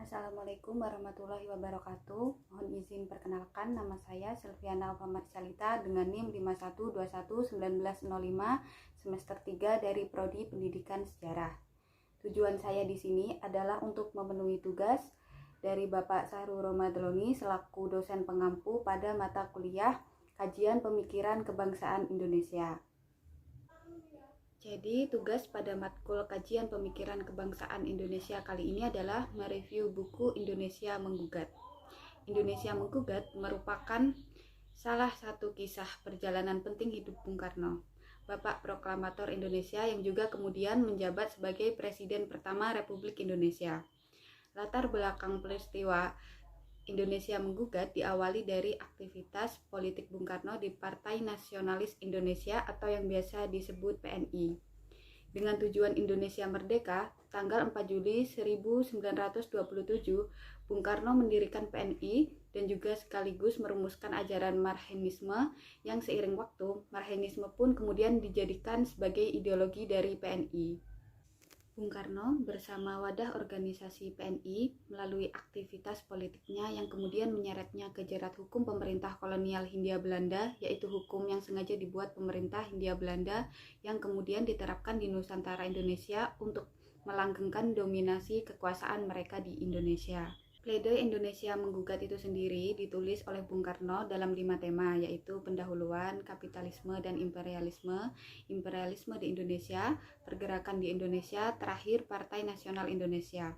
Assalamualaikum warahmatullahi wabarakatuh. Mohon izin perkenalkan, nama saya Selviana Alfamarisalita dengan NIM 51211905 semester 3 dari Prodi Pendidikan Sejarah. Tujuan saya di sini adalah untuk memenuhi tugas dari Bapak Sahrul Romadroni selaku dosen pengampu pada mata kuliah Kajian Pemikiran Kebangsaan Indonesia. Jadi, tugas pada matkul Kajian Pemikiran Kebangsaan Indonesia kali ini adalah mereview buku Indonesia Menggugat. Indonesia Menggugat merupakan salah satu kisah perjalanan penting hidup Bung Karno, Bapak Proklamator Indonesia yang juga kemudian menjabat sebagai Presiden pertama Republik Indonesia. Latar belakang peristiwa Indonesia Menggugat diawali dari aktivitas politik Bung Karno di Partai Nasionalis Indonesia atau yang biasa disebut PNI. Dengan tujuan Indonesia Merdeka, tanggal 4 Juli 1927, Bung Karno mendirikan PNI dan juga sekaligus merumuskan ajaran Marxisme yang seiring waktu, Marxisme pun kemudian dijadikan sebagai ideologi dari PNI. Bung Karno bersama wadah organisasi PNI melalui aktivitas politiknya yang kemudian menyeretnya ke jerat hukum pemerintah kolonial Hindia Belanda, yaitu hukum yang sengaja dibuat pemerintah Hindia Belanda yang kemudian diterapkan di Nusantara Indonesia untuk melanggengkan dominasi kekuasaan mereka di Indonesia. Pledoi Indonesia Menggugat itu sendiri ditulis oleh Bung Karno dalam 5 tema, yaitu pendahuluan, kapitalisme dan imperialisme, imperialisme di Indonesia, pergerakan di Indonesia, terakhir Partai Nasional Indonesia.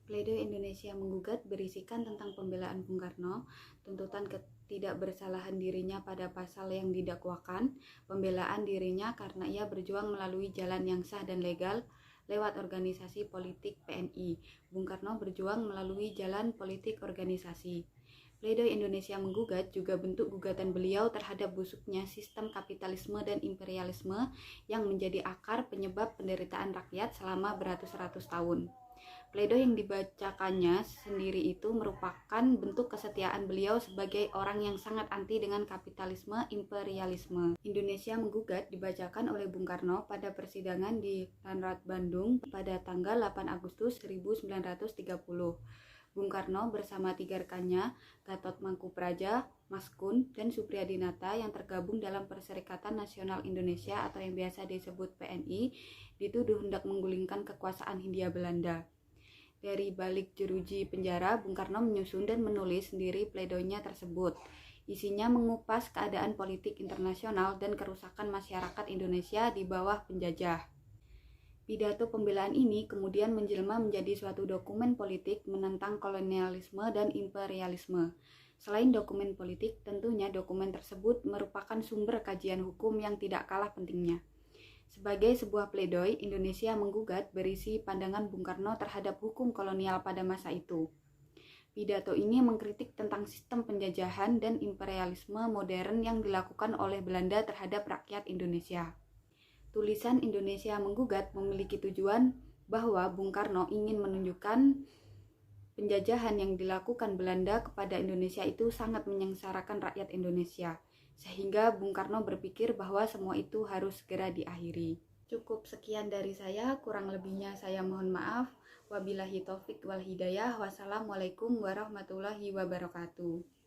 Pledoi Indonesia Menggugat berisikan tentang pembelaan Bung Karno, tuntutan ketidakbersalahan dirinya pada pasal yang didakwakan, pembelaan dirinya karena ia berjuang melalui jalan yang sah dan legal, lewat organisasi politik PNI. Bung Karno berjuang melalui jalan politik organisasi. Pledoi Indonesia Menggugat juga bentuk gugatan beliau terhadap busuknya sistem kapitalisme dan imperialisme yang menjadi akar penyebab penderitaan rakyat selama beratus-ratus tahun. Pledoi yang dibacakannya sendiri itu merupakan bentuk kesetiaan beliau sebagai orang yang sangat anti dengan kapitalisme imperialisme. Indonesia Menggugat dibacakan oleh Bung Karno pada persidangan di Landrat Bandung pada tanggal 8 Agustus 1930. Bung Karno bersama 3 rekannya, Gatot Mangkupraja, Mas Kun, dan Supriyadinata yang tergabung dalam Perserikatan Nasional Indonesia atau yang biasa disebut PNI, dituduh hendak menggulingkan kekuasaan Hindia Belanda. Dari balik jeruji penjara, Bung Karno menyusun dan menulis sendiri pledoinya tersebut. Isinya mengupas keadaan politik internasional dan kerusakan masyarakat Indonesia di bawah penjajah. Pidato pembelaan ini kemudian menjelma menjadi suatu dokumen politik menentang kolonialisme dan imperialisme. Selain dokumen politik, tentunya dokumen tersebut merupakan sumber kajian hukum yang tidak kalah pentingnya. Sebagai sebuah pledoi, Indonesia Menggugat berisi pandangan Bung Karno terhadap hukum kolonial pada masa itu. Pidato ini mengkritik tentang sistem penjajahan dan imperialisme modern yang dilakukan oleh Belanda terhadap rakyat Indonesia. Tulisan Indonesia Menggugat memiliki tujuan bahwa Bung Karno ingin menunjukkan penjajahan yang dilakukan Belanda kepada Indonesia itu sangat menyengsarakan rakyat Indonesia, sehingga Bung Karno berpikir bahwa semua itu harus segera diakhiri. Cukup sekian dari saya, kurang lebihnya saya mohon maaf. Wabillahi taufik wal hidayah. Wassalamualaikum warahmatullahi wabarakatuh.